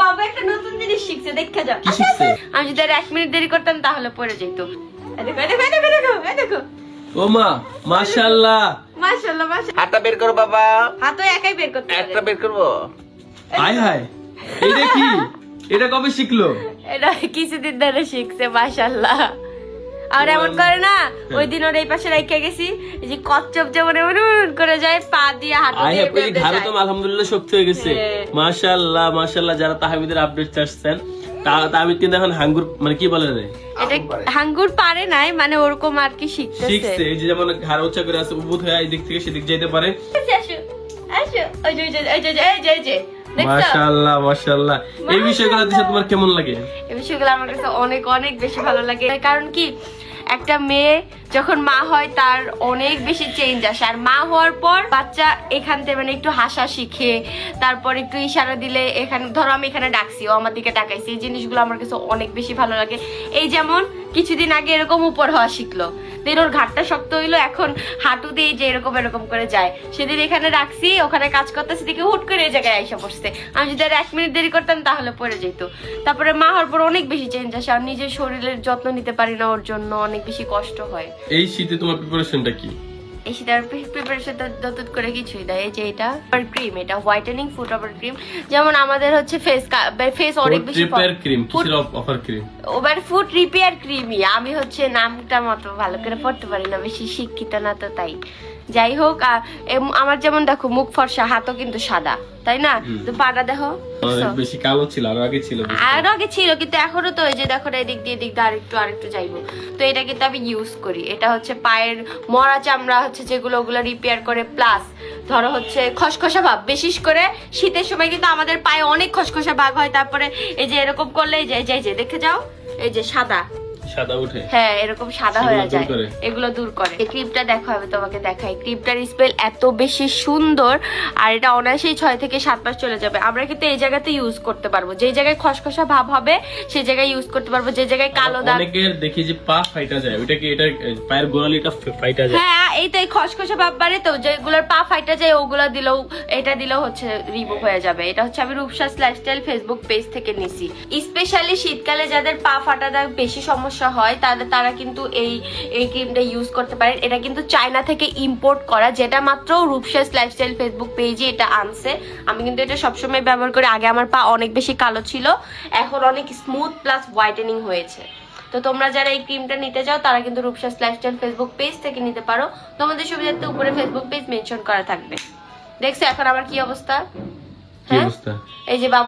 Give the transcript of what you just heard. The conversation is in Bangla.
বাবা একটা নতুন জিনিস শিখছে, দেখে যাও। কি শিখছে? আমি যদি আর 1 মিনিট দেরি করতাম তাহলে পড়ে যেত। দেখো দেখো দেখো দেখো দেখো। ও মা, মাশাআল্লাহ মাশাআল্লাহ মাশাআল্লাহ। হাতটা বের করো বাবা। হাতও একাই বের করতে পারে। একটা বের করবো। হায় হায়, এটা কি? এটা কবে শিখলো? এটা কিছুদিন ধরে শিখছে, মাশাআল্লাহ। আর এমন করে না, ওই দিন ওর এই পাশে রেখে গেছি, এই যে কচ্ছপ যেমন এমন করে যায়, পা দিয়ে হাঁটু আয় দিয়ে হায়, পেলি বেঁধে ঘাড়ে যায়। তো আলহামদুলিল্লাহ শক্তি হয়ে গেছে। হ্যাঁ। মাশাআল্লাহ মাশাআল্লাহ। যারা তাহমিদের আপডেট চাচ্ছেন, তাহমিদ কিন্তু এখন হাঙ্গুর মানে কি বলে রে, এটা হাঙ্গুর পারে নাই, মানে ওরকম আর কি শিখতেছে। শিখছে। এই যে যেমন ঘাড় উঁচা করে আছে, উবুত হয়ে এই দিক থেকে সেদিক যেতে পারে। আসো আসো, ওই যে ওই যে এই যে এই যে এই যে দেখছো? মাশাআল্লাহ মাশাআল্লাহ। এই বিষয়গুলো দিশা তোমার কেমন লাগে? এই বিষয়গুলো আমার কাছে অনেক অনেক বেশি ভালো লাগে। কারণ কি, একটা মেয়ে যখন মা হয় তার অনেক বেশি চেঞ্জ আসে। আর মা হওয়ার পর বাচ্চা এখান থেকে মানে একটু হাসা শিখে, তারপর একটু ইশারা দিলে, এখানে ধরো আমি এখানে ডাকছি, ও আমার দিকে তাকাইছে, এই জিনিসগুলো আমার কাছে অনেক বেশি ভালো লাগে। এই যেমন কিছুদিন আগে এরকম উপর হওয়া শিখলো, দেন ওর ঘাটটা শক্ত হইলো, এখন হাঁটু দিয়ে যে এরকম এরকম করে যায়। সেদিন এখানে রাখছি, ওখানে কাজ করতেছে, দিকে হুট করে এই জায়গায় আইসা পড়ছে। আমি যদি আর 1 মিনিট দেরি করতাম তাহলে পড়ে যেত। তারপরে মা হওয়ার পর অনেক বেশি চেঞ্জ আসে, আর নিজের শরীরের যত্ন নিতে পারি না, ওর জন্য অনেক বেশি কষ্ট হয়। এই শীতে তোমার প্রিপারেশনটা কি? এই শীতের প্রিপারেশন দতুত করে কিছুই দেয়। এই যে এটা ক্রিম, এটা হোয়াইটেনিং ফুট ওভার ক্রিম। যেমন আমাদের হচ্ছে ফেস অনেক বেশি রিপেয়ার ক্রিম, কিসের offer cream? Over foot repair ক্রিমই। আমি হচ্ছে নামটা মতো ভালো করে পড়তে পারি না, বেশি শিক্ষিত না তো তাই। যাই হোক, আমার যেমন দেখো মুখ ফর্সা, হাতও কিন্তু সাদা, তাই না? তো পাটা দেখো অনেক বেশি কালো ছিল, আর আগে ছিল। আর আগে ছিল, কিন্তু এখনো তো ওই যে দেখো এদিক দিয়ে আরেকটু যাইবো। তো এটা কিন্তু আমি ইউজ করি। এটা হচ্ছে পায়ের মরা চামড়া হচ্ছে যেগুলো, ওগুলো রিপেয়ার করে, প্লাস ধরো হচ্ছে খসখসা ভাব, বিশেষ করে শীতের সময় কিন্তু আমাদের পায়ে অনেক খসখসা ভাব হয়। তারপরে এই যে এরকম করলে এই যে দেখে যাও, এই যে সাদা উঠে, হ্যাঁ এরকম সাদা হয়ে যায়, করে। এগুলো দূর করে। এই ক্রিমটা দেখো, আমি তোমাকে দেখাই। ক্রিমটার স্মেল এত বেশি সুন্দর, আর এটা অনায়াসেই 6 থেকে 7 মাস চলে যাবে। আমরা কিন্তু এই জায়গাতে ইউজ করতে পারবো, যে জায়গায় খসখসা ভাব হবে সেই জায়গায় ইউজ করতে পারবো, যে জায়গায় কালো দাগ। অনেকের দেখি যে পা ফাইটা যায়, ওটা কি এটা পায়ের গোড়ালিটা ফাইটা যায়? হ্যাঁ, এই তো এই খসখসা ভাব বাড়ে, তো যেগুলোর পা ফাইটা যায় ওগুলো দিলেও, এটা দিলেও হচ্ছে রিমুভ হয়ে যাবে। এটা হচ্ছে আমি রূপসাস লাইফস্টাইল ফেসবুক পেজ থেকে নিছি। স্পেশালি শীতকালে যাদের পা ফাটা দাগ বেশি সমস্যা হয়, তারা কিন্তু এই ক্রিমটা ইউজ করতে পারেন। এটা কিন্তু চায়না থেকে ইম্পোর্ট করা, যেটা মাত্র রূপসাস লাইফস্টাইল ফেসবুক পেজে এটা আনছে। আমি কিন্তু এটা সবসময় ব্যবহার করি। আগে আমার পা অনেক বেশি কালো ছিল, এখন অনেক স্মুথ প্লাস হোয়াইটেনিং হয়েছে। তো তোমরা যারা এই ক্রিমটা নিতে চাও তারা কিন্তু রূপসাস লাইফস্টাইল ফেসবুক পেজ থেকে নিতে পারো। তোমাদের সুবিধার্থে উপরে ফেসবুক পেজ মেনশন করা থাকবে। দেখছো এখন আমার কি অবস্থা? কি অবস্থা? এই যে